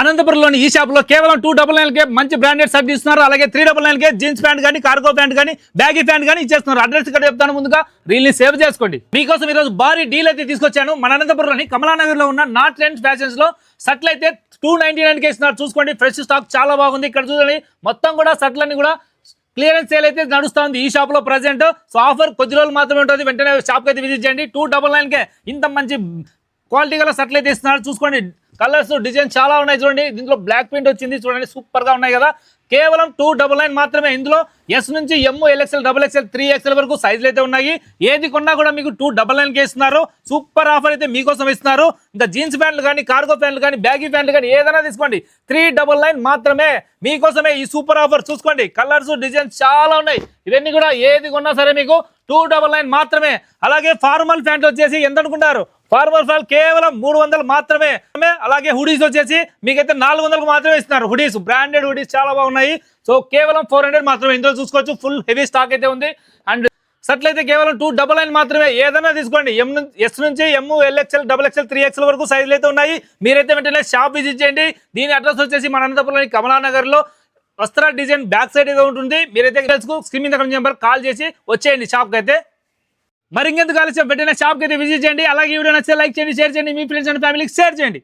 అనంతపురంలోని ఈ షాప్ లో కేవలం 299కే మంచి బ్రాండెడ్ షర్ట్ ఇస్తున్నారు. అలాగే 399కే జీన్స్ ప్యాంట్ కానీ కార్గో ప్యాంట్ కానీ బ్యాగీ ప్యాంట్ కానీ ఇచ్చేస్తున్నారు. అడ్రస్ ఇక్కడ చెప్తాను, ముందుగా రీల్ ని సేవ్ చేసుకోండి. మీకోసం ఈరోజు భారీ డీల్ అయితే తీసుకొచ్చాను. మన అనంతపురంలోని కమలానగర్ లో ఉన్న నాట్ ట్రెండ్స్ ఫ్యాషన్స్ లో షర్ట్లు అయితే 299కే ఇస్తున్నారు. చూసుకోండి, ఫ్రెష్ స్టాక్ చాలా బాగుంది. ఇక్కడ చూడండి, మొత్తం కూడా షర్ట్లన్నీ కూడా క్లియరెన్స్ సేల్ అయితే నడుస్తుంది ఈ షాప్ లో ప్రెసెంట్. సో ఆఫర్ కొద్ది రోజులు మాత్రమే ఉంటుంది. వెంటనే షాప్ అయితే విజిట్ చేయండి. 299కే ఇంత మంచి క్వాలిటీ గల షర్ట్లు అయితే ఇస్తున్నారు. చూసుకోండి, కలర్స్ డిజైన్ చాలా ఉన్నాయి. చూడండి, దీంట్లో బ్లాక్ ప్రింట్ వచ్చింది. చూడండి, సూపర్ గా ఉన్నాయి కదా. కేవలం 299 మాత్రమే. ఇందులో ఎస్ నుంచి ఎమ్, ఎల్ఎక్స్ఎల్, XXL, 3XL వరకు సైజులు అయితే ఉన్నాయి. ఏది కొన్నా కూడా మీకు 299కే ఇస్తున్నారు. సూపర్ ఆఫర్ అయితే మీకోసం ఇస్తున్నారు. ఇంకా జీన్స్ ప్యాంట్లు కానీ కార్గో ప్యాంట్లు కానీ బ్యాగీ ప్యాంట్లు కానీ ఏదైనా తీసుకోండి, 399 మాత్రమే మీకోసమే ఈ సూపర్ ఆఫర్. చూసుకోండి, కలర్స్ డిజైన్స్ చాలా ఉన్నాయి. ఇవన్నీ కూడా ఏది కొన్నా సరే మీకు 299 మాత్రమే. అలాగే ఫార్మల్ ప్యాంట్లు వచ్చేసి ఎంత అనుకుంటారు? ఫార్మల్ ప్యాంట్ కేవలం 300 మాత్రమే. అలాగే హుడీస్ వచ్చేసి మీకైతే 400కు మాత్రమే ఇస్తున్నారు. హుడీస్, బ్రాండెడ్ హుడీస్ చాలా బాగున్నాయి. సో కేవలం 400 మాత్రమే. ఇందులో చూసుకోవచ్చు, ఫుల్ హెవీ స్టాక్ అయితే ఉంది. అండ్ షర్ట్లు అయితే కేవలం 299 మాత్రమే. ఏదైనా తీసుకోండి, ఎస్ నుంచి ఎమ్, ఎల్ఎక్స్ఎల్, XXL, 3XL వరకు సైజులు అయితే ఉన్నాయి. మీరైతే వెంటనే షాప్ విజిట్ చేయండి. దీని అడ్రస్ వచ్చేసి మన అనంతపురంలోని కమలానగర్ లో వస్త్ర డిజైన్ బ్యాక్ సైడ్ అయితే ఉంటుంది. మీరైతే స్క్రీన్ మీద నెంబర్ కాల్ చేసి వచ్చేయండి షాప్కి అయితే. మరి ఇంకెందుకు ఆలస్యం, వెంటనే షాప్కి అయితే విజిట్ చేయండి. అలాగే వీడియో నచ్చితే లైక్ చేయండి, షేర్ చేయండి, మీ ఫ్రెండ్స్ అండ్ ఫ్యామిలీకి షేర్ చేయండి.